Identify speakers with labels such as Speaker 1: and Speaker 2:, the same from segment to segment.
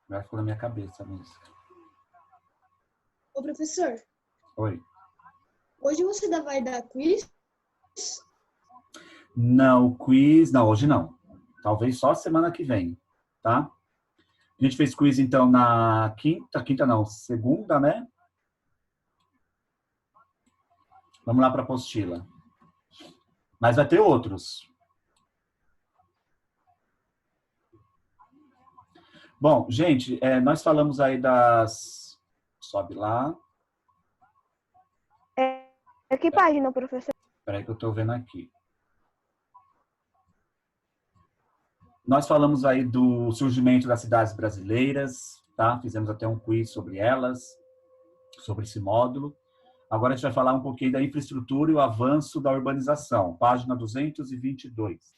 Speaker 1: Agora ficou na minha cabeça a música.
Speaker 2: Ô, professor,
Speaker 1: Oi.
Speaker 2: hoje você vai dar quiz?
Speaker 1: Não, quiz... Não, hoje não. Talvez só semana que vem, tá? A gente fez quiz, então, na quinta não, segunda, né? Vamos lá para a apostila. Mas vai ter outros. Bom, gente, nós falamos aí das... Sobe lá.
Speaker 3: Que página, professor?
Speaker 1: Espera aí que eu estou vendo aqui. Nós falamos aí do surgimento das cidades brasileiras, tá? Fizemos até um quiz sobre elas, sobre esse módulo. Agora a gente vai falar um pouquinho da infraestrutura e o avanço da urbanização. Página 222.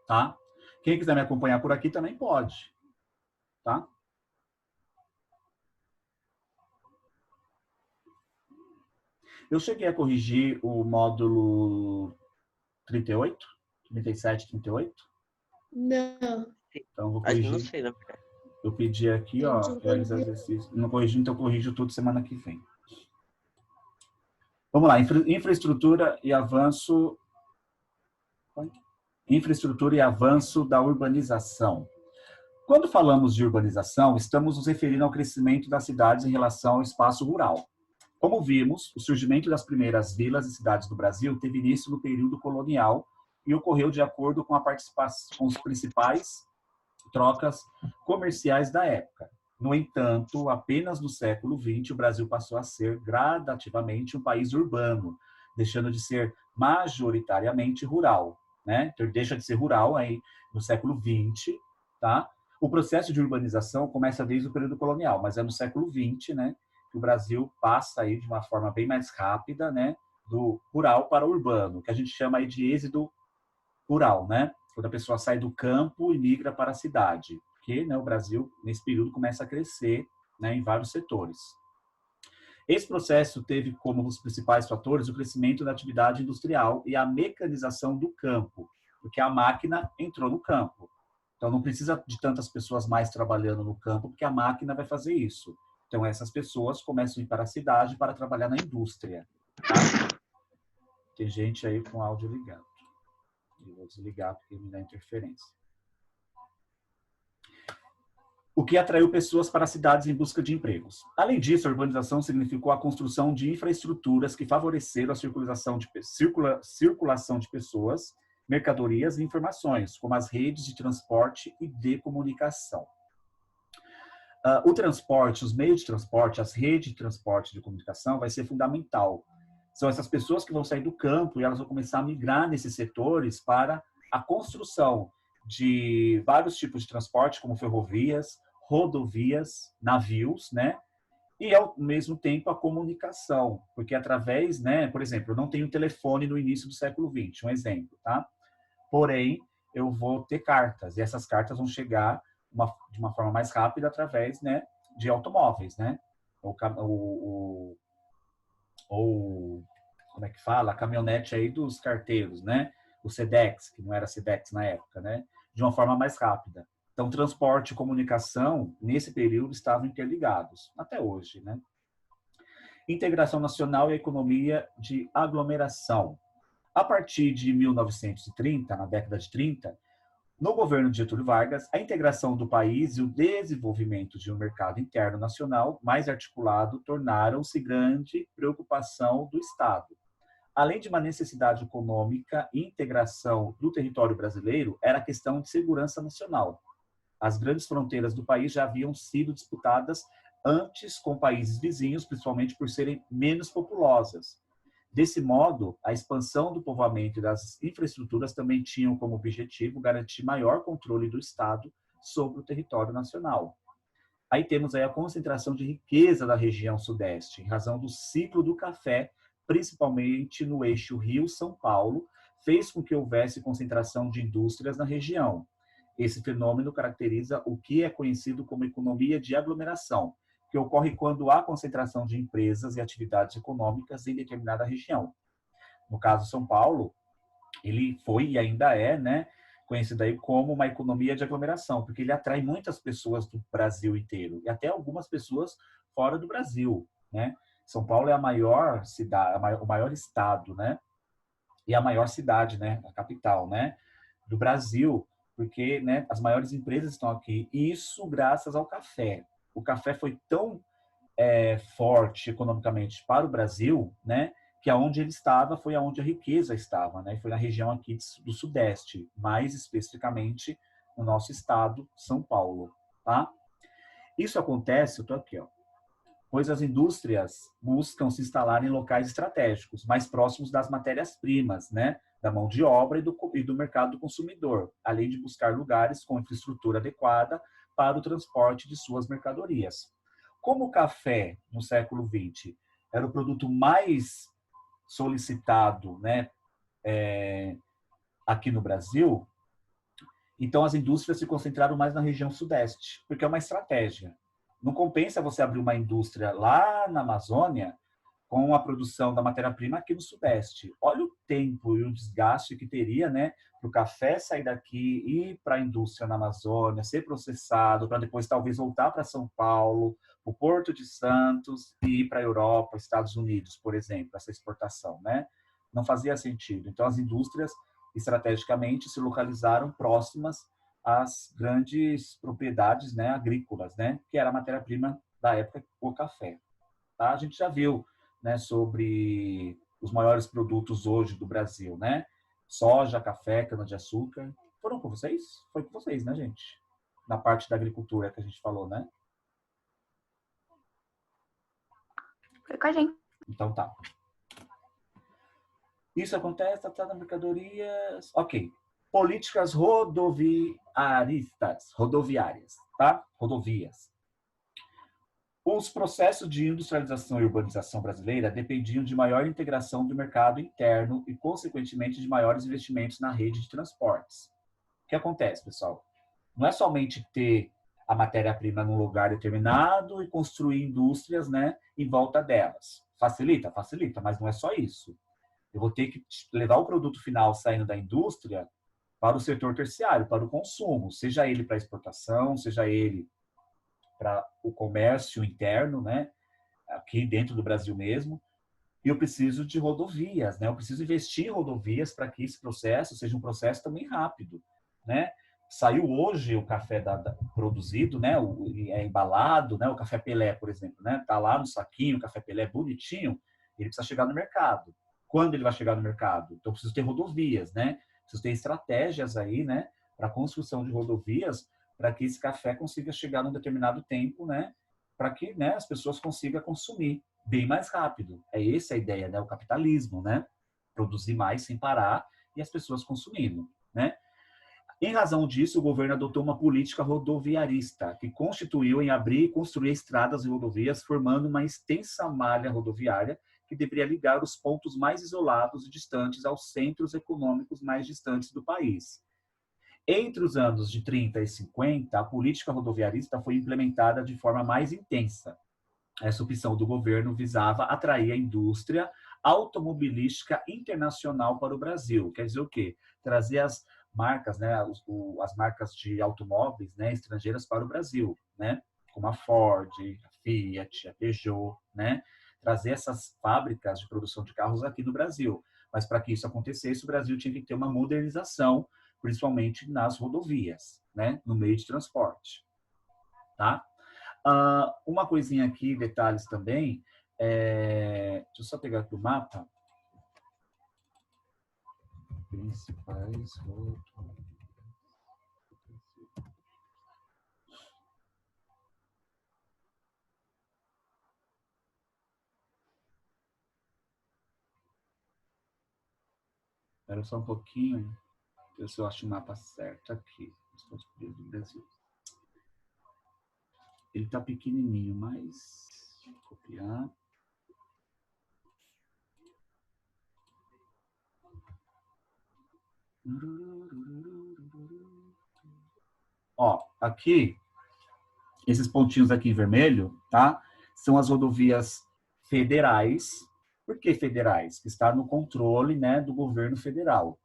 Speaker 1: Tá? Quem quiser me acompanhar por aqui também pode. Tá? Eu cheguei a corrigir o módulo 38, 37, 38.
Speaker 2: Não.
Speaker 1: Então, vou
Speaker 4: Acho que
Speaker 1: corrigir.
Speaker 4: não sei, na verdade.
Speaker 1: Eu pedi aqui, ó, realizar exercício. Não corrigi, então eu corrijo tudo semana que vem. Vamos lá, infraestrutura e avanço. Infraestrutura e avanço da urbanização. Quando falamos de urbanização, estamos nos referindo ao crescimento das cidades em relação ao espaço rural. Como vimos, o surgimento das primeiras vilas e cidades do Brasil teve início no período colonial e ocorreu de acordo com a participação com os principais trocas comerciais da época. No entanto, apenas no século XX, o Brasil passou a ser gradativamente um país urbano, deixando de ser majoritariamente rural, né? Então, deixa de ser rural aí no século XX, tá? O processo de urbanização começa desde o período colonial, mas é no século XX, né, que o Brasil passa aí de uma forma bem mais rápida, né, do rural para o urbano, que a gente chama aí de êxodo rural, né? Quando a pessoa sai do campo e migra para a cidade, porque, né, o Brasil nesse período começa a crescer, né, em vários setores. Esse processo teve como os principais fatores o crescimento da atividade industrial e a mecanização do campo, porque a máquina entrou no campo. Então, não precisa de tantas pessoas mais trabalhando no campo, porque a máquina vai fazer isso. Então, essas pessoas começam a ir para a cidade para trabalhar na indústria. Tá? Tem gente aí com áudio ligado. Eu vou desligar porque me dá interferência. O que atraiu pessoas para as cidades em busca de empregos. Além disso, a urbanização significou a construção de infraestruturas que favoreceram a circulação de pessoas, mercadorias e informações, como as redes de transporte e de comunicação. O transporte, os meios de transporte, as redes de transporte e de comunicação vai ser fundamental. São essas pessoas que vão sair do campo e elas vão começar a migrar nesses setores para a construção de vários tipos de transporte, como ferrovias, rodovias, navios, né? E, ao mesmo tempo, a comunicação, porque através, né, por exemplo, eu não tenho telefone no início do século XX, um exemplo, tá? Porém, eu vou ter cartas, e essas cartas vão chegar de uma forma mais rápida através, né, de automóveis, né? Ou como é que fala? A caminhonete aí dos carteiros, né? O Sedex, que não era Sedex na época, né? De uma forma mais rápida. Então, transporte e comunicação, nesse período, estavam interligados, até hoje, né? Integração nacional e economia de aglomeração. A partir de 1930, na década de 30, no governo de Getúlio Vargas, a integração do país e o desenvolvimento de um mercado interno nacional mais articulado tornaram-se grande preocupação do Estado. Além de uma necessidade econômica e integração do território brasileiro, era a questão de segurança nacional. As grandes fronteiras do país já haviam sido disputadas antes com países vizinhos, principalmente por serem menos populosas. Desse modo, a expansão do povoamento e das infraestruturas também tinham como objetivo garantir maior controle do Estado sobre o território nacional. Aí temos aí a concentração de riqueza da região sudeste, em razão do ciclo do café, principalmente no eixo Rio-São Paulo, fez com que houvesse concentração de indústrias na região. Esse fenômeno caracteriza o que é conhecido como economia de aglomeração, que ocorre quando há concentração de empresas e atividades econômicas em determinada região. No caso São Paulo, Ele foi e ainda é, né, conhecido aí como uma economia de aglomeração, porque ele atrai muitas pessoas do Brasil inteiro e até algumas pessoas fora do Brasil, né? São Paulo é a maior cidade, o maior estado, né? E a maior cidade, né? A capital, né? Do Brasil, porque, né, as maiores empresas estão aqui. E isso graças ao café. O café foi tão forte economicamente para o Brasil, né, que aonde ele estava foi aonde a riqueza estava, né, foi na região aqui do Sudeste, mais especificamente no nosso estado, São Paulo, tá? Isso acontece, eu tô aqui, ó, pois as indústrias buscam se instalar em locais estratégicos, mais próximos das matérias-primas, né, da mão de obra e do mercado do consumidor, além de buscar lugares com infraestrutura adequada para o transporte de suas mercadorias. Como o café, no século XX, era o produto mais solicitado, né, aqui no Brasil, então as indústrias se concentraram mais na região sudeste, porque é uma estratégia. Não compensa você abrir uma indústria lá na Amazônia com a produção da matéria-prima aqui no Sudeste. Olha o tempo e o desgaste que teria, né, para o café sair daqui, ir para a indústria na Amazônia, ser processado, para depois talvez voltar para São Paulo, o Porto de Santos e ir para a Europa, Estados Unidos, por exemplo, essa exportação, né? Não fazia sentido. Então, as indústrias, estrategicamente, se localizaram próximas às grandes propriedades, né, agrícolas, né, que era a matéria-prima da época, o café. Tá? A gente já viu, né, sobre os maiores produtos hoje do Brasil, né? Soja, café, cana-de-açúcar. Foram com vocês? Foi com vocês, né, gente? Na parte da agricultura que a gente falou, né?
Speaker 3: Foi com a gente.
Speaker 1: Então tá. Isso acontece, tá nas mercadorias. Ok. Políticas rodoviárias, tá? Rodovias. Os processos de industrialização e urbanização brasileira dependiam de maior integração do mercado interno e, consequentemente, de maiores investimentos na rede de transportes. O que acontece, pessoal? Não é somente ter a matéria-prima num lugar determinado e construir indústrias, né, em volta delas. Facilita? Facilita, mas não é só isso. Eu vou ter que levar o produto final saindo da indústria para o setor terciário, para o consumo, seja ele para exportação, seja ele para o comércio interno, né, aqui dentro do Brasil mesmo, e eu preciso de rodovias, né? Eu preciso investir em rodovias para que esse processo seja um processo também rápido, né? Saiu hoje o café produzido, né? É embalado, né? O café Pelé, por exemplo, né? Tá lá no saquinho, o café Pelé bonitinho, ele precisa chegar no mercado. Quando ele vai chegar no mercado? Então, eu preciso ter rodovias, né? Preciso ter estratégias aí, né? Para a construção de rodovias, para que esse café consiga chegar num determinado tempo, né? Para que, né, as pessoas consigam consumir bem mais rápido. É essa a ideia, né? O capitalismo, né? Produzir mais sem parar e as pessoas consumindo, né? Em razão disso, o governo adotou uma política rodoviarista, que constituiu em abrir e construir estradas e rodovias, formando uma extensa malha rodoviária que deveria ligar os pontos mais isolados e distantes aos centros econômicos mais distantes do país. Entre os anos de 30 e 50, a política rodoviarista foi implementada de forma mais intensa. Essa opção do governo visava atrair a indústria automobilística internacional para o Brasil. Quer dizer o quê? Trazer as marcas, né, as marcas de automóveis, né, estrangeiras para o Brasil, né, como a Ford, a Fiat, a Peugeot, né, trazer essas fábricas de produção de carros aqui no Brasil. Mas para que isso acontecesse, o Brasil tinha que ter uma modernização, principalmente nas rodovias, né, no meio de transporte, tá? Uma coisinha aqui, detalhes também. Deixa eu só pegar aqui o mapa. Principais rodovias. Espera só um pouquinho. Ver se eu acho o mapa certo aqui. Do Brasil. Ele está pequenininho, mas... Copiar. Ó, aqui, esses pontinhos aqui em vermelho, tá? São as rodovias federais. Por que federais? Que está no controle, né, do governo federal.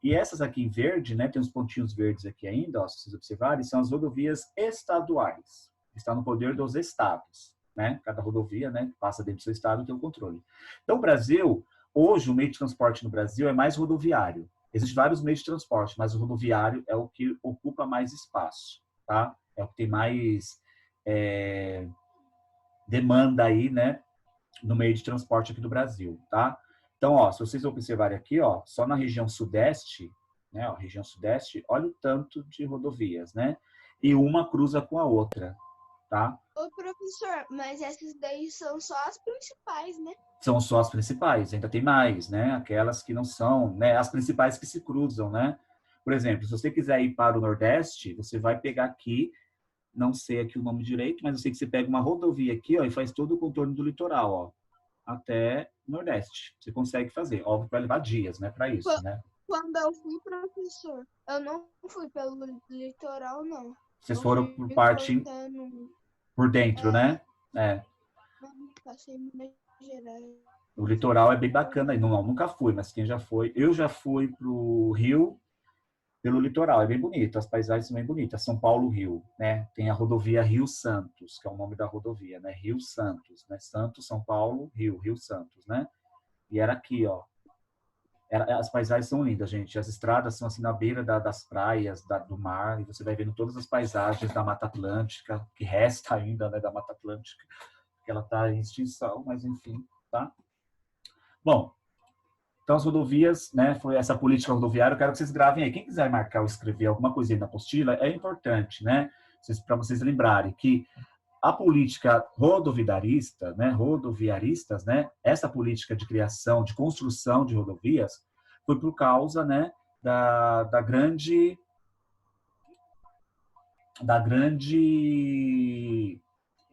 Speaker 1: E essas aqui em verde, né, tem uns pontinhos verdes aqui ainda, ó, se vocês observarem, são as rodovias estaduais. Está no poder dos estados, né? Cada rodovia, né, passa dentro do seu estado e tem o controle. Então, o Brasil, hoje, o meio de transporte no Brasil é mais rodoviário. Existem vários meios de transporte, mas o rodoviário é o que ocupa mais espaço, tá? É o que tem mais demanda aí, né, no meio de transporte aqui do Brasil, tá? Então, ó, se vocês observarem aqui, ó, só na região sudeste, né, ó, região sudeste, olha o tanto de rodovias, né? E uma cruza com a outra, tá?
Speaker 2: Ô, professor, mas essas daí são só as principais, né?
Speaker 1: São só as principais, ainda tem mais, né? Aquelas que não são, né? As principais que se cruzam, né? Por exemplo, se você quiser ir para o Nordeste, você vai pegar aqui, não sei aqui o nome direito, mas eu sei que você pega uma rodovia aqui, ó, e faz todo o contorno do litoral, ó, até o Nordeste. Você consegue fazer. Óbvio que vai levar dias, né, para isso, né?
Speaker 2: Quando eu fui, professor, eu não fui pelo litoral, não.
Speaker 1: Vocês
Speaker 2: Eu
Speaker 1: foram
Speaker 2: fui
Speaker 1: por parte
Speaker 2: cortando,
Speaker 1: por dentro, né? É.
Speaker 2: passei em Minas Gerais.
Speaker 1: O litoral é bem bacana. Não, nunca fui, mas quem já foi... Eu já fui pro Rio pelo litoral. É bem bonito. As paisagens são bem bonitas. São Paulo-Rio, né? Tem a rodovia Rio-Santos, que é o nome da rodovia, né? Rio-Santos, né? Santos, São Paulo, Rio. Rio-Santos, né? E era aqui, ó. As paisagens são lindas, gente. As estradas são assim na beira das praias, do mar, e você vai vendo todas as paisagens da Mata Atlântica, que resta ainda, né, da Mata Atlântica, que ela está em extinção, mas enfim, tá? Bom, então as rodovias, né, foi essa política rodoviária, eu quero que vocês gravem aí. Quem quiser marcar ou escrever alguma coisinha na apostila, é importante, né, para vocês lembrarem que a política rodoviarista, né, rodoviaristas, né, essa política de criação, de construção de rodovias, foi por causa, né, da grande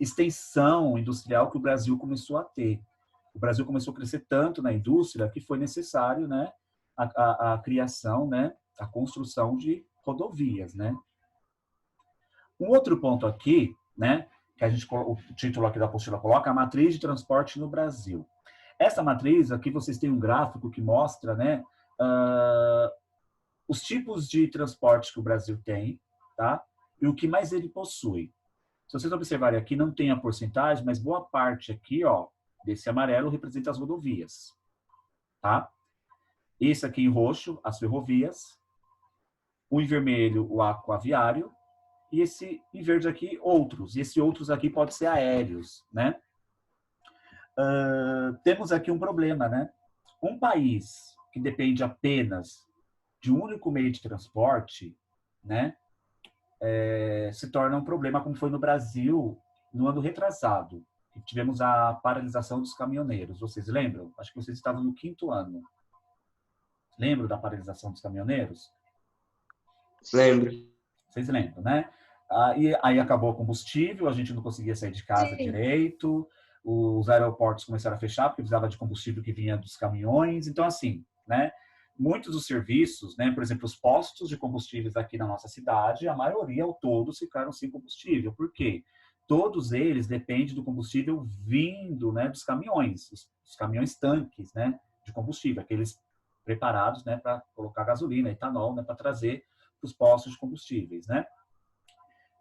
Speaker 1: extensão industrial que o Brasil começou a ter. O Brasil começou a crescer tanto na indústria que foi necessário, né, a criação, né, a construção de rodovias, né. Um outro ponto aqui, né, que o título aqui da apostila coloca, a matriz de transporte no Brasil. Essa matriz, aqui vocês têm um gráfico que mostra, né, os tipos de transporte que o Brasil tem, tá? E o que mais ele possui. Se vocês observarem aqui, não tem a porcentagem, mas boa parte aqui, ó, desse amarelo representa as rodovias, tá? Esse aqui em roxo, as ferrovias. O em vermelho, o aquaviário. E esse em verde aqui, outros. E esse outros aqui pode ser aéreos, né? Temos aqui um problema, né? Um país que depende apenas de um único meio de transporte, né? Se torna um problema, como foi no Brasil no ano retrasado. Tivemos a paralisação dos caminhoneiros. Vocês lembram? Acho que vocês estavam no 5º ano. Lembram da paralisação dos caminhoneiros?
Speaker 4: Lembro.
Speaker 1: Vocês lembram, né? Aí acabou o combustível, a gente não conseguia sair de casa direito, os aeroportos começaram a fechar porque precisava de combustível que vinha dos caminhões. Então, assim, né? Muitos dos serviços, né? Por exemplo, os postos de combustíveis aqui na nossa cidade, a maioria, ou todos, ficaram sem combustível. Por quê? Todos eles dependem do combustível vindo, né, dos caminhões, os caminhões tanques, né, de combustível, aqueles preparados, né, para colocar gasolina, etanol, né, para trazer para os postos de combustíveis, né?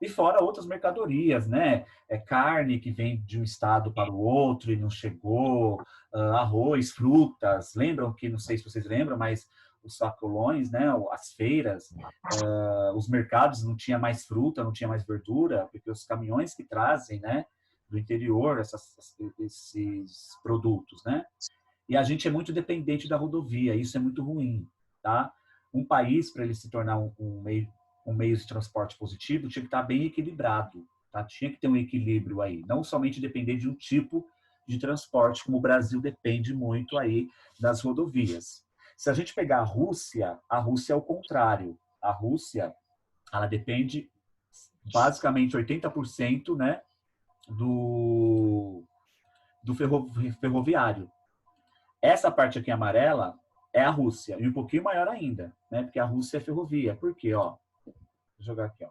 Speaker 1: E fora outras mercadorias, né? Carne que vem de um estado para o outro e não chegou, arroz, frutas. Lembram que, não sei se vocês lembram, mas os sacolões, né? As feiras, os mercados não tinha mais fruta, não tinha mais verdura, porque os caminhões que trazem, né? Do interior, esses produtos, né? E a gente é muito dependente da rodovia, isso é muito ruim, tá? Um país, para ele se tornar um meio de transporte positivo, tinha que estar bem equilibrado, tá? Tinha que ter um equilíbrio aí, não somente depender de um tipo de transporte, como o Brasil depende muito aí das rodovias. Se a gente pegar a Rússia é o contrário. A Rússia, ela depende basicamente 80%, né, do ferroviário. Essa parte aqui amarela é a Rússia, e um pouquinho maior ainda, né? Porque a Rússia é ferrovia. Por quê? Ó, vou jogar aqui, ó.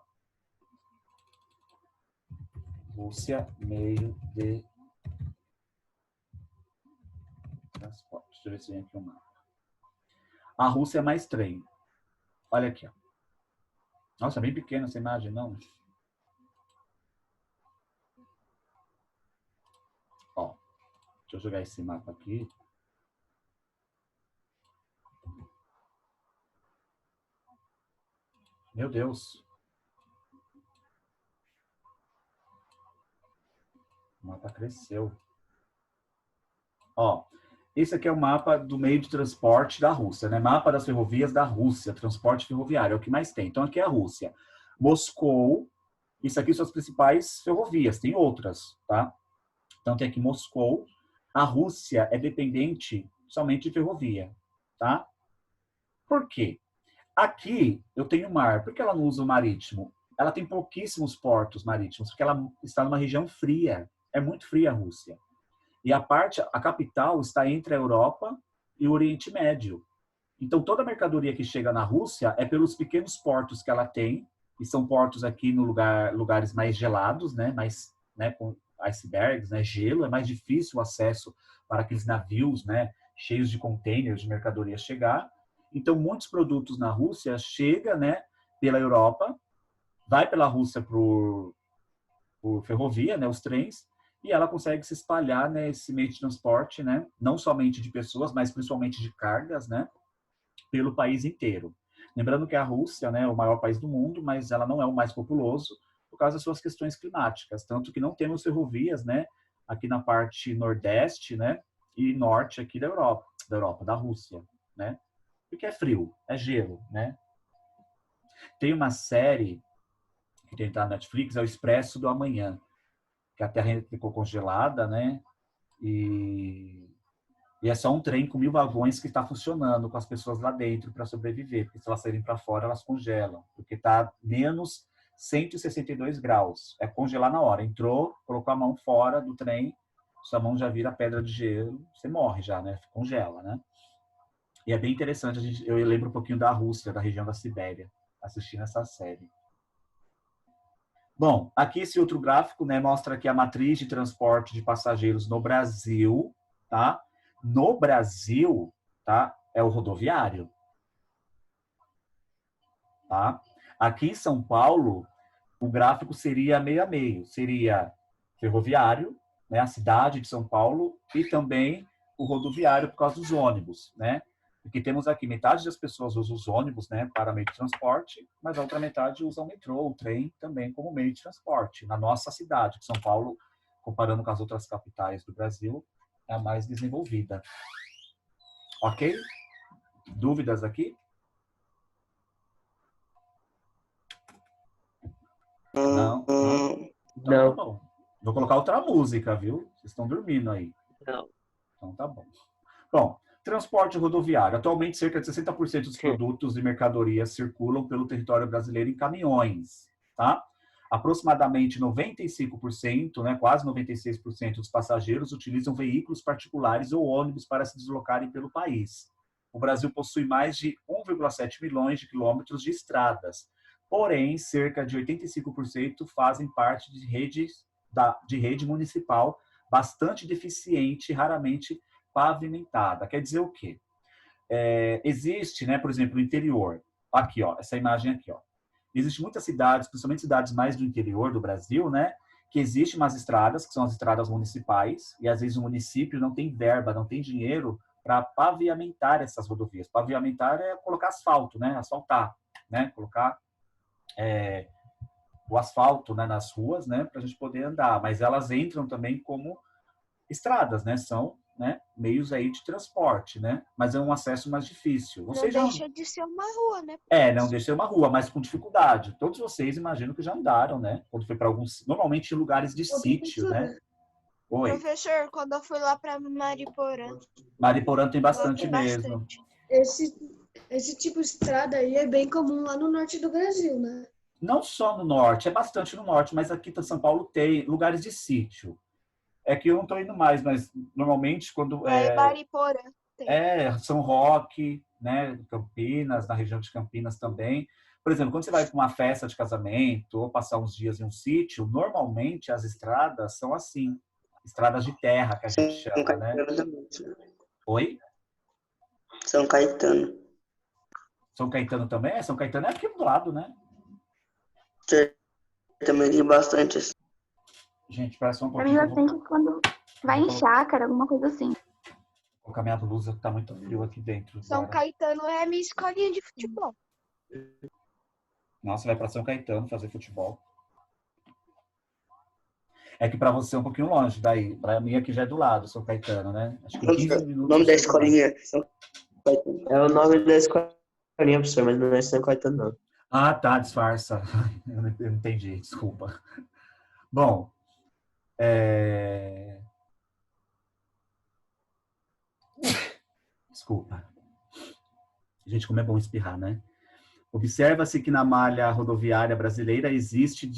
Speaker 1: Rússia, meio de transporte. Deixa eu ver se vem aqui o mapa. A Rússia é mais trem. Olha aqui, ó. Nossa, bem pequena essa imagem, não? Ó, deixa eu jogar esse mapa aqui. Meu Deus. O mapa cresceu. Ó, esse aqui é o mapa do meio de transporte da Rússia, né? Mapa das ferrovias da Rússia, transporte ferroviário, é o que mais tem. Então, aqui é a Rússia. Moscou, isso aqui são as principais ferrovias, tem outras, tá? Então, tem aqui Moscou. A Rússia é dependente somente de ferrovia, tá? Por quê? Aqui eu tenho mar. Por que ela não usa o marítimo? Ela tem pouquíssimos portos marítimos, porque ela está numa região fria. É muito fria a Rússia. E a capital está entre a Europa e o Oriente Médio. Então, toda a mercadoria que chega na Rússia é pelos pequenos portos que ela tem, e são portos aqui no lugares mais gelados, né, com icebergs, né, gelo, é mais difícil o acesso para aqueles navios, né, cheios de containers de mercadoria chegar. Então, muitos produtos na Rússia chegam, né, pela Europa, vai pela Rússia por ferrovia, né, os trens, e ela consegue se espalhar nesse meio de transporte, né, não somente de pessoas, mas principalmente de cargas, né, pelo país inteiro. Lembrando que a Rússia, né, é o maior país do mundo, mas ela não é o mais populoso por causa das suas questões climáticas, tanto que não temos ferrovias, né, aqui na parte nordeste, né, e norte aqui da Rússia, né, porque é frio, é gelo, né. Tem uma série que tem na Netflix, é o Expresso do Amanhã, que a Terra ficou congelada, né, e é só um trem com 1000 vagões que está funcionando com as pessoas lá dentro para sobreviver, porque se elas saírem para fora, elas congelam, porque está menos 162 graus. É congelar na hora. Entrou, colocou a mão fora do trem, sua mão já vira pedra de gelo, você morre já, né? Congela, né? E é bem interessante, eu lembro um pouquinho da Rússia, da região da Sibéria, assistindo essa série. Bom, aqui esse outro gráfico, né, mostra aqui a matriz de transporte de passageiros no Brasil, tá? No Brasil, tá? É o rodoviário, tá? Aqui em São Paulo, o gráfico seria meio a meio. Seria ferroviário, né? A cidade de São Paulo e também o rodoviário por causa dos ônibus, né? Porque temos aqui metade das pessoas usa os ônibus, né, para meio de transporte, mas a outra metade usa o metrô, o trem também como meio de transporte. Na nossa cidade, São Paulo, comparando com as outras capitais do Brasil, é a mais desenvolvida. Ok? Dúvidas aqui? Não? Não? Então tá bom. Vou colocar outra música, viu? Vocês estão dormindo aí.
Speaker 4: Não.
Speaker 1: Então tá bom. Bom, transporte rodoviário. Atualmente, cerca de 60% dos produtos e mercadorias circulam pelo território brasileiro em caminhões, tá? Aproximadamente 95%, né, quase 96% dos passageiros utilizam veículos particulares ou ônibus para se deslocarem pelo país. O Brasil possui mais de 1,7 milhões de quilômetros de estradas. Porém, cerca de 85% fazem parte de rede municipal bastante deficiente e raramente pavimentada. Quer dizer o quê? Existe, né, por exemplo, no interior, aqui, ó, essa imagem aqui, ó. Existem muitas cidades, principalmente cidades mais do interior do Brasil, né, que existem umas estradas, que são as estradas municipais, e às vezes o município não tem verba, não tem dinheiro para pavimentar essas rodovias. Pavimentar é colocar asfalto, né, asfaltar, né, colocar o asfalto, né, nas ruas, né, para a gente poder andar. Mas elas entram também como estradas, né, são, né, meios aí de transporte, né, mas é um acesso mais difícil.
Speaker 2: Não deixa de ser uma rua, né?
Speaker 1: Não deixa de ser uma rua, mas com dificuldade. Todos vocês imagino que já andaram, né, quando foi para alguns, normalmente em lugares de sítio, né. Oi.
Speaker 2: Professor, quando eu fui lá para Mariporã.
Speaker 1: Mariporã tem bastante
Speaker 2: tem
Speaker 1: mesmo.
Speaker 2: bastante.
Speaker 5: Esse tipo de estrada aí é bem comum lá no norte do Brasil, né?
Speaker 1: Não só no norte, é bastante no norte, mas aqui em São Paulo tem lugares de sítio. É que eu não estou indo mais, mas normalmente quando
Speaker 2: Mariporã tem.
Speaker 1: São Roque, né, Campinas, na região de Campinas também. Por exemplo, quando você vai para uma festa de casamento ou passar uns dias em um sítio, normalmente as estradas são assim, estradas de terra que a gente chama, né? Oi?
Speaker 4: São Caetano.
Speaker 1: São Caetano também? São Caetano é aqui do lado, né?
Speaker 4: Também tem bastante assim.
Speaker 1: Gente, parece um
Speaker 3: Pra mim,
Speaker 1: pouquinho que eu
Speaker 3: assim, que quando vai em chácara, alguma coisa assim.
Speaker 1: vou colocar minha blusa, que tá muito frio aqui dentro.
Speaker 2: São
Speaker 1: Agora.
Speaker 2: Caetano é minha escolinha de futebol.
Speaker 1: Nossa, vai para São Caetano fazer futebol. É que para você é um pouquinho longe daí. Para mim aqui já é do lado, São Caetano, né? Acho que em 15
Speaker 4: O
Speaker 1: minutos.
Speaker 4: nome da
Speaker 1: eu chego lá.
Speaker 4: escolinha é o nome da escolinha, professor, mas não é São Caetano, não.
Speaker 1: Ah, tá, disfarça. Eu não entendi, desculpa. Bom, desculpa. Gente, como é bom espirrar, né? Observa-se que na malha rodoviária brasileira existe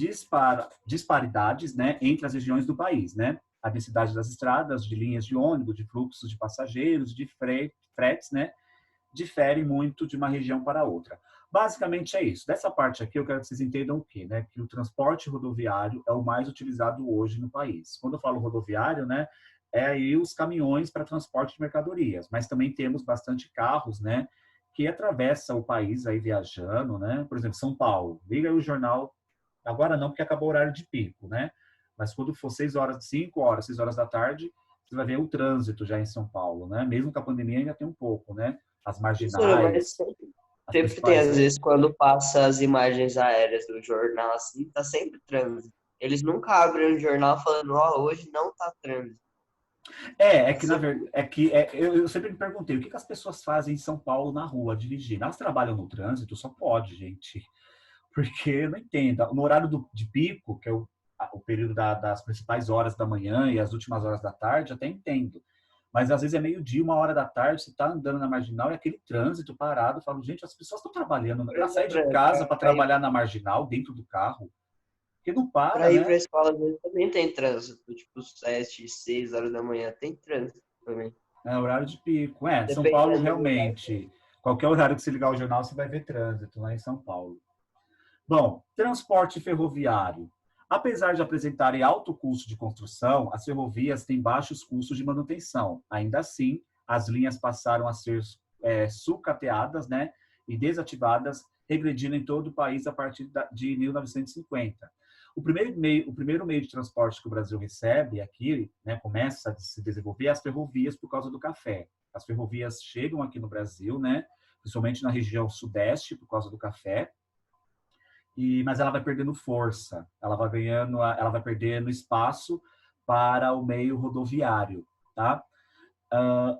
Speaker 1: disparidades, né, entre as regiões do país, né? A densidade das estradas, de linhas de ônibus, de fluxos de passageiros, de fretes, né, difere muito de uma região para outra. Basicamente é isso. Dessa parte aqui eu quero que vocês entendam o quê, né? Que o transporte rodoviário é o mais utilizado hoje no país. Quando eu falo rodoviário, né, é aí os caminhões para transporte de mercadorias, mas também temos bastante carros, né, que atravessa o país aí viajando, né? Por exemplo, São Paulo. Liga aí o jornal, agora não, porque acabou o horário de pico, né? Mas quando for 5 horas, 6 horas da tarde, você vai ver o trânsito já em São Paulo, né? Mesmo com a pandemia ainda tem um pouco, né? As
Speaker 4: Professor, mas
Speaker 1: marginais, as
Speaker 4: sempre tem,
Speaker 1: principais.
Speaker 4: às vezes, quando passa as imagens aéreas do jornal, assim, tá sempre trânsito. Eles nunca abrem o jornal falando, ó, hoje não tá trânsito.
Speaker 1: É que na verdade, eu sempre me perguntei, o que as pessoas fazem em São Paulo na rua, dirigindo? Elas trabalham no trânsito? Só pode, gente. Porque eu não entendo. No horário de pico, que é o período das principais horas da manhã e as últimas horas da tarde, até entendo. Mas às vezes é meio-dia, 1 hora da tarde, você está andando na marginal e aquele trânsito parado. Eu falo, gente, as pessoas estão trabalhando. Elas saem de casa para trabalhar na marginal, dentro do carro, porque não para,
Speaker 4: Pra ir pra
Speaker 1: né?
Speaker 4: escola, às vezes, também tem trânsito. Tipo, 7, 6 horas da manhã tem trânsito também.
Speaker 1: É horário de pico. São Paulo
Speaker 4: Dependendo do lugar.
Speaker 1: realmente. Qualquer horário que você ligar o jornal, você vai ver trânsito lá em São Paulo. Bom, transporte ferroviário. Apesar de apresentarem alto custo de construção, as ferrovias têm baixos custos de manutenção. Ainda assim, as linhas passaram a ser sucateadas, né, e desativadas, regredindo em todo o país a partir de 1950. O primeiro meio de transporte que o Brasil recebe aqui, né, começa a se desenvolver, é as ferrovias por causa do café. As ferrovias chegam aqui no Brasil, né, principalmente na região sudeste por causa do café, mas ela vai perdendo força, ela vai perdendo espaço para o meio rodoviário, tá?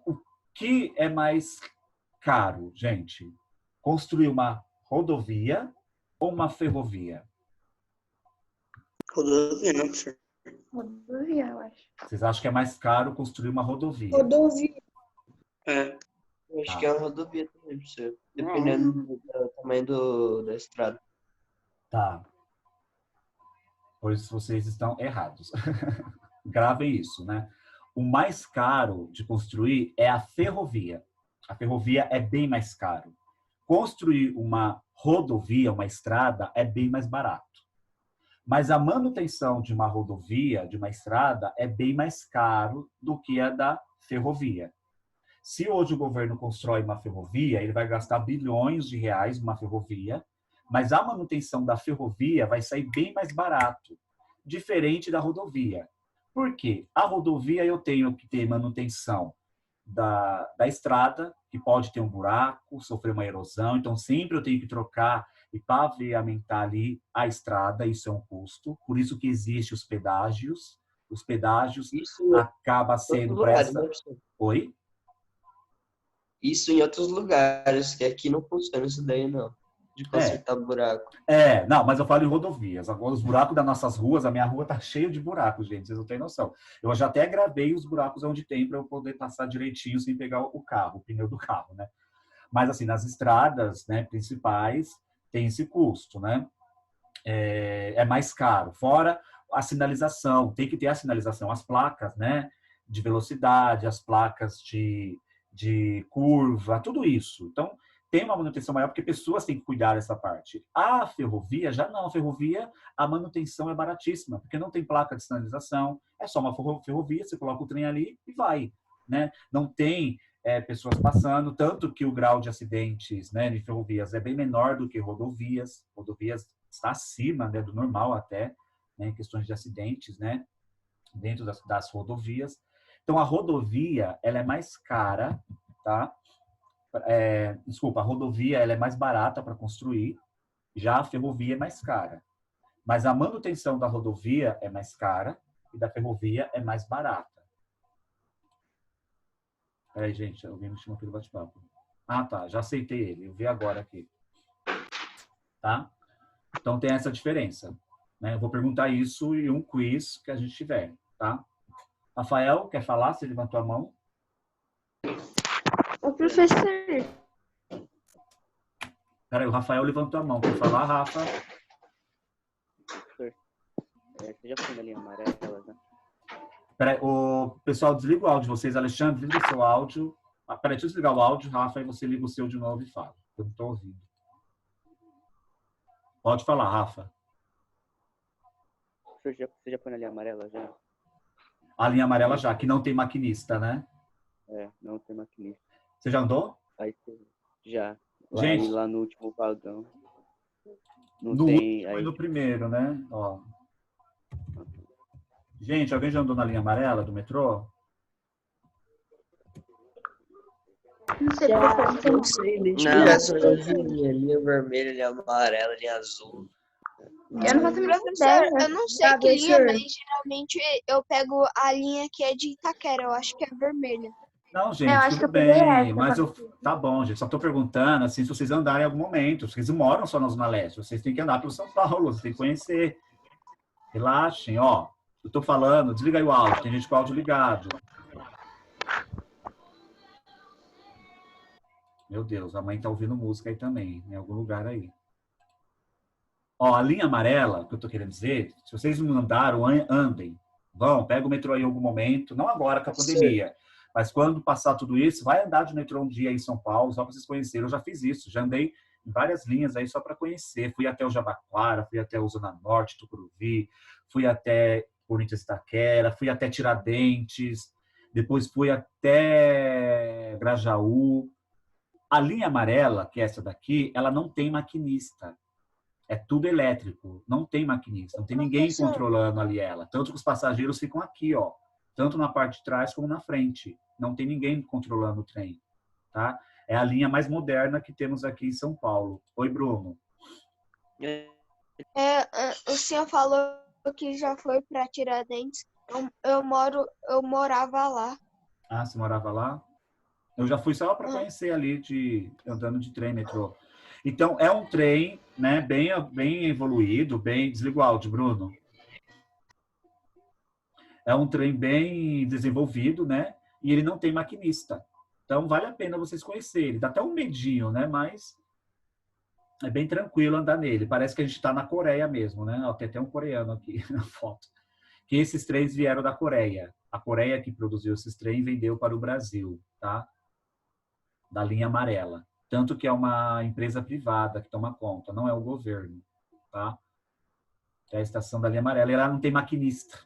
Speaker 1: O que é mais caro, gente? Construir uma rodovia ou uma ferrovia?
Speaker 4: Rodovia, não, professor?
Speaker 3: Rodovia, eu acho.
Speaker 1: Vocês acham que é mais caro construir uma rodovia?
Speaker 5: Rodovia.
Speaker 4: É. Eu acho que é uma rodovia também, professor. Dependendo do tamanho da estrada.
Speaker 1: Tá. Pois vocês estão errados. Gravem isso, né? O mais caro de construir é a ferrovia. A ferrovia é bem mais caro. Construir uma rodovia, uma estrada, é bem mais barato. Mas a manutenção de uma rodovia, de uma estrada, é bem mais caro do que a da ferrovia. Se hoje o governo constrói uma ferrovia, ele vai gastar bilhões de reais numa ferrovia, mas a manutenção da ferrovia vai sair bem mais barato, diferente da rodovia. Por quê? A rodovia eu tenho que ter manutenção da estrada, que pode ter um buraco, sofrer uma erosão, então sempre eu tenho que trocar e pavimentar ali a estrada, isso é um custo, por isso que existe os pedágios. Os pedágios
Speaker 4: Isso em
Speaker 1: acaba
Speaker 4: outros
Speaker 1: sendo para
Speaker 4: lugares,
Speaker 1: essa...
Speaker 4: né, professor?
Speaker 1: Oi?
Speaker 4: Isso em outros lugares, que aqui não funciona isso daí, não. De consertar buraco.
Speaker 1: Não, mas eu falo em rodovias. Agora, os buracos das nossas ruas, a minha rua tá cheia de buracos, gente, vocês não têm noção. Eu já até gravei os buracos onde tem para eu poder passar direitinho sem pegar o carro, o pneu do carro, né? Mas, assim, nas estradas, né, principais, tem esse custo, né? É mais caro. Fora a sinalização, tem que ter a sinalização, as placas, né, de velocidade, as placas de curva, tudo isso. Então, tem uma manutenção maior porque pessoas têm que cuidar dessa parte. A ferrovia, já não. A ferrovia, a manutenção é baratíssima, porque não tem placa de sinalização, é só uma ferrovia, você coloca o trem ali e vai, né? Não tem pessoas passando, tanto que o grau de acidentes, né, de ferrovias é bem menor do que rodovias. Rodovias está acima, né, do normal até, né, em questões de acidentes, né, dentro das rodovias. Então, a rodovia, ela é mais cara, tá? Desculpa, a rodovia ela é mais barata para construir, já a ferrovia é mais cara. Mas a manutenção da rodovia é mais cara e da ferrovia é mais barata. Peraí, gente, alguém me chamou aqui do bate-papo. Ah, tá, já aceitei ele, eu vi agora aqui. Tá? Então tem essa diferença. Né? Eu vou perguntar isso em um quiz que a gente tiver, tá? Rafael, quer falar? Você levantou a mão?
Speaker 2: Ô, professor,
Speaker 1: Peraí, o Rafael levantou a mão. Quer falar, Rafa?
Speaker 6: Você já foi na linha amarela, né?
Speaker 1: Peraí, o pessoal, desliga o áudio de vocês. Alexandre, desliga o seu áudio. Peraí, deixa eu desligar o áudio, Rafa, e você liga o seu de novo e fala. Eu não estou ouvindo. Pode falar, Rafa.
Speaker 6: Você já foi na linha amarela, já?
Speaker 1: A linha amarela já, que não tem maquinista, né?
Speaker 6: Não tem maquinista.
Speaker 1: Você já andou?
Speaker 6: Aí já.
Speaker 1: Gente.
Speaker 6: Lá no último vagão. Não
Speaker 1: No
Speaker 6: tem.
Speaker 1: último
Speaker 6: Aí,
Speaker 1: e no primeiro, né? Ó. Gente, alguém já andou na linha amarela do metrô?
Speaker 3: Não sei, professor, não sei.
Speaker 4: Não, essa linha vermelha, linha amarela, linha azul.
Speaker 3: Eu não faço a mínima
Speaker 2: professor,
Speaker 3: ideia.
Speaker 2: eu não sei que linha, mas geralmente eu pego a linha que é de Itaquera, eu acho que é vermelha.
Speaker 1: Não, gente,
Speaker 3: Eu acho que
Speaker 1: tudo
Speaker 3: eu peguei
Speaker 1: bem,
Speaker 3: essa,
Speaker 1: mas
Speaker 3: sabe?
Speaker 1: tá bom, gente, só tô perguntando, assim, se vocês andarem em algum momento, vocês não moram só na Zona Leste, vocês têm que andar pelo São Paulo, vocês têm que conhecer. Relaxem, ó, eu tô falando, desliga aí o áudio, tem gente com o áudio ligado. Meu Deus, a mãe tá ouvindo música aí também, em algum lugar aí. Ó, a linha amarela, que eu tô querendo dizer, se vocês não andaram, andem. Vão, pega o metrô aí em algum momento, não agora com a pandemia, mas quando passar tudo isso, vai andar de metrô um dia aí em São Paulo, só para vocês conhecerem. Eu já fiz isso, já andei em várias linhas aí só para conhecer. Fui até o Jabaquara, fui até o Zona Norte, Tucuruvi, fui até Corinthians Itaquera, fui até Tiradentes, depois fui até Grajaú. A linha amarela, que é essa daqui, ela não tem maquinista. É tudo elétrico, não tem maquinista, não tem ninguém
Speaker 2: Professor.
Speaker 1: controlando ali ela. Tanto que os passageiros ficam aqui, ó, tanto na parte de trás como na frente. Não tem ninguém controlando o trem, tá? É a linha mais moderna que temos aqui em São Paulo. Oi, Bruno.
Speaker 2: O senhor falou que já foi para Tiradentes. Eu morava lá.
Speaker 1: Ah, você morava lá? Eu já fui só para conhecer ali, andando de trem, metrô. Então, é um trem, né, bem evoluído, bem... Desliga o áudio, Bruno. É um trem bem desenvolvido, né? E ele não tem maquinista. Então, vale a pena vocês conhecerem. Dá até um medinho, né? Mas é bem tranquilo andar nele. Parece que a gente está na Coreia mesmo, né? Ó, tem até um coreano aqui na foto. Que esses trens vieram da Coreia. A Coreia que produziu esses trens vendeu para o Brasil, tá? Da linha amarela. Tanto que é uma empresa privada que toma conta, não é o governo, tá? É a estação da linha amarela. E ela não tem maquinista.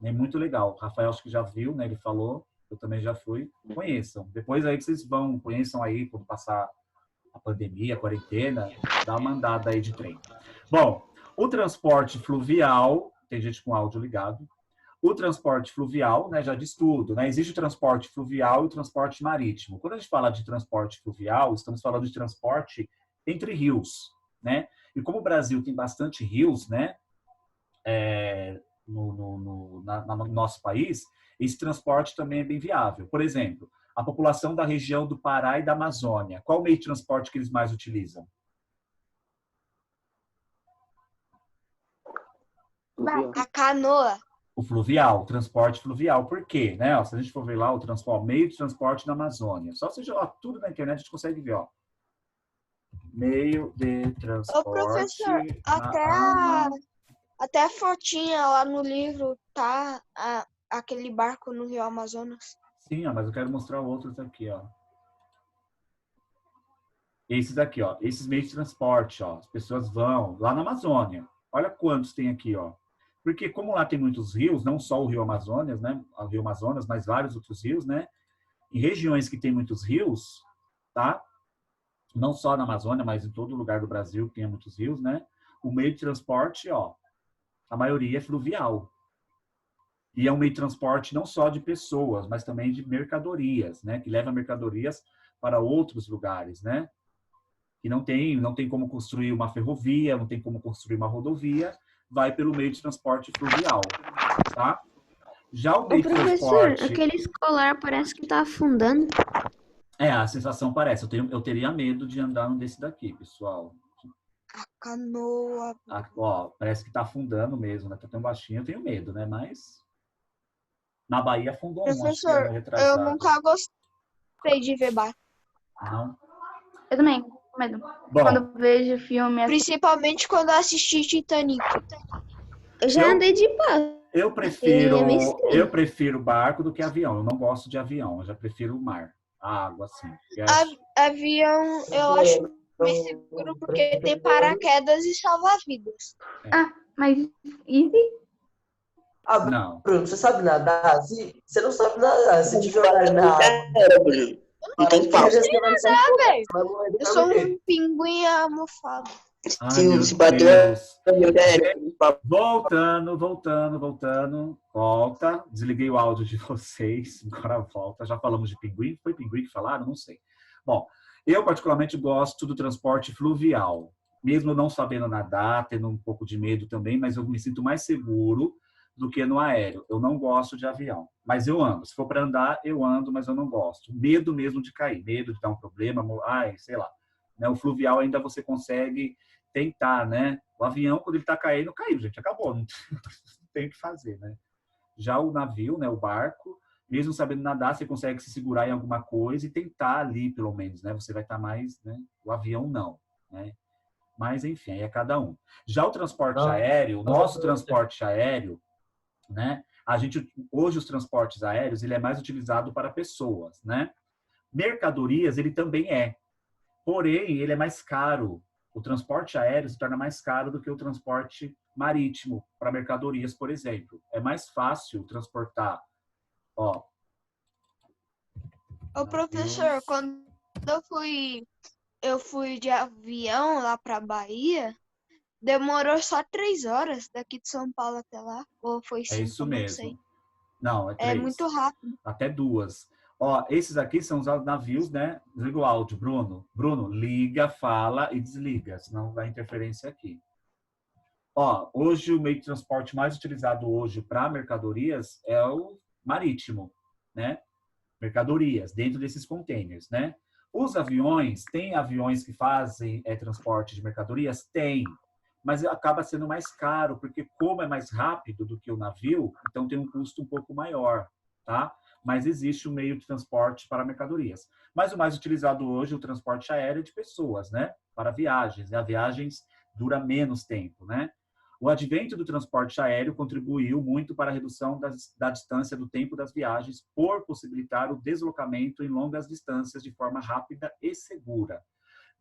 Speaker 1: É muito legal. O Rafael acho que já viu, né? Ele falou. Eu também já fui. Conheçam. Depois aí que vocês vão, conheçam aí, quando passar a pandemia, a quarentena, dá uma andada aí de trem. Bom, o transporte fluvial, tem gente com áudio ligado. O transporte fluvial, né, já diz tudo, né? Existe o transporte fluvial e o transporte marítimo. Quando a gente fala de transporte fluvial, estamos falando de transporte entre rios, né? E como o Brasil tem bastante rios, né? No nosso país, esse transporte também é bem viável. Por exemplo, a população da região do Pará e da Amazônia, qual o meio de transporte que eles mais utilizam?
Speaker 2: A canoa.
Speaker 1: O fluvial, o transporte fluvial. Por quê? Né? Ó, se a gente for ver lá o meio de transporte na Amazônia, só se jogar tudo na internet a gente consegue ver, ó. Meio de transporte.
Speaker 2: Ô, professor, até a fotinha lá no livro, tá? Aquele barco no Rio Amazonas.
Speaker 1: Sim, ó, mas eu quero mostrar outros aqui, ó. Esses aqui, ó. Esses meios de transporte, ó. As pessoas vão lá na Amazônia. Olha quantos tem aqui, ó. Porque como lá tem muitos rios, não só o Rio Amazonas, né? O Rio Amazonas, mas vários outros rios, né? Em regiões que tem muitos rios, tá? Não só na Amazônia, mas em todo lugar do Brasil que tem muitos rios, né? O meio de transporte, ó, a maioria é fluvial. E é um meio de transporte não só de pessoas, mas também de mercadorias, né? Que leva mercadorias para outros lugares, né? E não tem como construir uma ferrovia, não tem como construir uma rodovia, vai pelo meio de transporte fluvial, tá? Já o
Speaker 3: Ô,
Speaker 1: meio de
Speaker 3: professor,
Speaker 1: transporte...
Speaker 3: aquele escolar parece que tá afundando.
Speaker 1: A sensação parece. Eu teria medo de andar num desse daqui, pessoal.
Speaker 2: A canoa.
Speaker 1: Ó, parece que tá afundando mesmo, né? Tá tão baixinho, eu tenho medo, né? Mas na Bahia afundou um, acho que ano
Speaker 2: Professor, eu
Speaker 1: retrasado.
Speaker 2: nunca gostei de ver barco.
Speaker 1: Não?
Speaker 3: Eu também, com medo.
Speaker 1: Bom,
Speaker 3: Quando eu vejo filme assim,
Speaker 2: Principalmente quando eu assisti Titanic.
Speaker 3: eu já
Speaker 1: eu-
Speaker 3: andei de barco.
Speaker 1: eu
Speaker 3: É meio estranho.
Speaker 1: prefiro barco do que avião. Eu não gosto de avião, eu já prefiro o mar. A água, assim.
Speaker 2: Avião eu acho mais seguro porque tem paraquedas e salva-vidas.
Speaker 3: Mas e
Speaker 4: Ah,
Speaker 1: Não.
Speaker 4: Bruno, você sabe nadar? Se você não sabe nadar, se te jogarem na água,
Speaker 6: Bruno. Não tem pau.
Speaker 4: você vai sair
Speaker 2: Ah,
Speaker 4: fora,
Speaker 2: velho,
Speaker 4: vai morrer do
Speaker 2: eu
Speaker 4: mesmo
Speaker 2: sou
Speaker 4: jeito.
Speaker 2: um pinguim almofado.
Speaker 1: Ai, meu
Speaker 6: Se bater,
Speaker 1: Deus.
Speaker 6: já era.
Speaker 1: Voltando. Volta. Desliguei o áudio de vocês. Agora volta. Já falamos de pinguim. Foi pinguim que falaram? Não sei. Bom, eu particularmente gosto do transporte fluvial. Mesmo não sabendo nadar, tendo um pouco de medo também, mas eu me sinto mais seguro do que no aéreo. Eu não gosto de avião, mas eu ando. Se for para andar, eu ando, mas eu não gosto. Medo mesmo de cair, medo de dar um problema, ai, sei lá. Né? O fluvial ainda você consegue tentar, né? O avião, quando ele está caindo, caiu, gente, acabou, não tem o que fazer, né? Já o navio, né, o barco, mesmo sabendo nadar, você consegue se segurar em alguma coisa e tentar ali, pelo menos, né? Você vai estar mais, né? O avião não, né? Mas, enfim, aí é cada um. Já o transporte aéreo, o nosso transporte aéreo, né? Hoje os transportes aéreos, ele é mais utilizado para pessoas, né? Mercadorias, ele também é. Porém, ele é mais caro. O transporte aéreo se torna mais caro do que o transporte marítimo para mercadorias, por exemplo. É mais fácil transportar, ó.
Speaker 2: Ô, professor, quando eu fui de avião lá pra Bahia, demorou só 3 horas daqui de São Paulo até lá. Ou foi
Speaker 1: É
Speaker 2: 5,
Speaker 1: isso
Speaker 2: não sei.
Speaker 1: mesmo. Não, é
Speaker 2: É
Speaker 1: 3.
Speaker 2: muito rápido.
Speaker 1: Até 2. Ó, esses aqui são os navios, né? Desliga o áudio, Bruno. Bruno, liga, fala e desliga, senão vai interferência aqui. Ó, hoje o meio de transporte mais utilizado hoje para mercadorias é o marítimo, né? Mercadorias, dentro desses containers, né? Os aviões, tem aviões que fazem transporte de mercadorias? Tem, mas acaba sendo mais caro, porque como é mais rápido do que o navio, então tem um custo um pouco maior, tá? Mas existe um meio de transporte para mercadorias. Mas o mais utilizado hoje é o transporte aéreo de pessoas, né? Para viagens, e as viagens dura menos tempo, né? O advento do transporte aéreo contribuiu muito para a redução da distância do tempo das viagens, por possibilitar o deslocamento em longas distâncias de forma rápida e segura.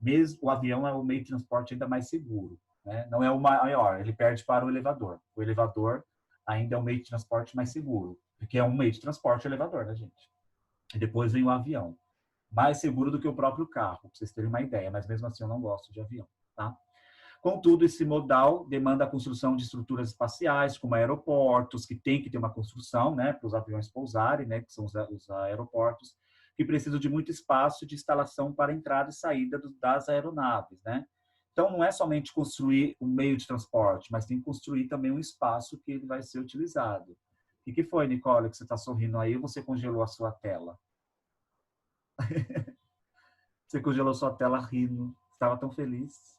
Speaker 1: Mesmo o avião é o meio de transporte ainda mais seguro, né? Não é o maior, ele perde para o elevador. O elevador ainda é o meio de transporte mais seguro, porque é um meio de transporte elevador, né, gente? E depois vem o avião. Mais seguro do que o próprio carro, para vocês terem uma ideia, mas mesmo assim eu não gosto de avião, tá? Contudo, esse modal demanda a construção de estruturas espaciais, como aeroportos, que tem que ter uma construção, né, para os aviões pousarem, né, que são os aeroportos, que precisam de muito espaço de instalação para entrada e saída das aeronaves, né? Então, não é somente construir um meio de transporte, mas tem que construir também um espaço que ele vai ser utilizado. O que foi, Nicole, que você está sorrindo aí, ou você congelou a sua tela? Você congelou sua tela rindo, estava tão feliz.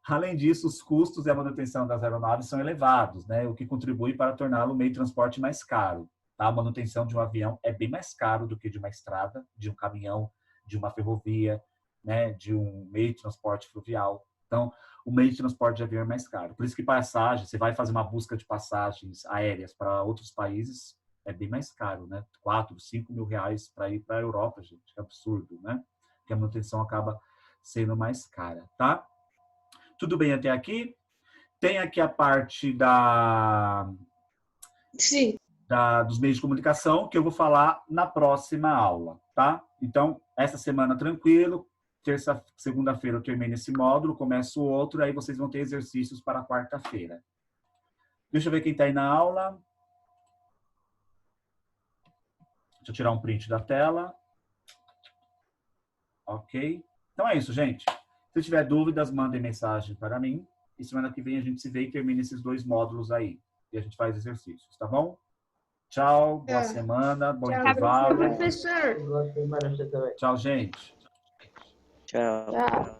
Speaker 1: Além disso, os custos e a manutenção das aeronaves são elevados, né? O que contribui para torná-lo um meio de transporte mais caro. Tá? A manutenção de um avião é bem mais caro do que de uma estrada, de um caminhão, de uma ferrovia, né? De um meio de transporte fluvial. Então, o meio de transporte de avião é mais caro. Por isso que passagem, você vai fazer uma busca de passagens aéreas para outros países, é bem mais caro, né? 4, 5 mil reais para ir para a Europa, gente. Que absurdo, né? Porque a manutenção acaba sendo mais cara, tá? Tudo bem até aqui? Tem aqui a parte
Speaker 5: Sim.
Speaker 1: dos meios de comunicação, que eu vou falar na próxima aula, tá? Então, essa semana tranquilo, segunda-feira eu termino esse módulo, começo o outro, aí vocês vão ter exercícios para quarta-feira. Deixa eu ver quem está aí na aula. Deixa eu tirar um print da tela. Ok. Então é isso, gente. Se tiver dúvidas, mandem mensagem para mim. E semana que vem a gente se vê e termina esses 2 módulos aí. E a gente faz exercícios, tá bom? Tchau, boa semana, bom intervalo.
Speaker 5: Professor.
Speaker 4: Boa semana pra você também.
Speaker 1: Tchau, gente.
Speaker 4: Tchau.
Speaker 3: Tchau.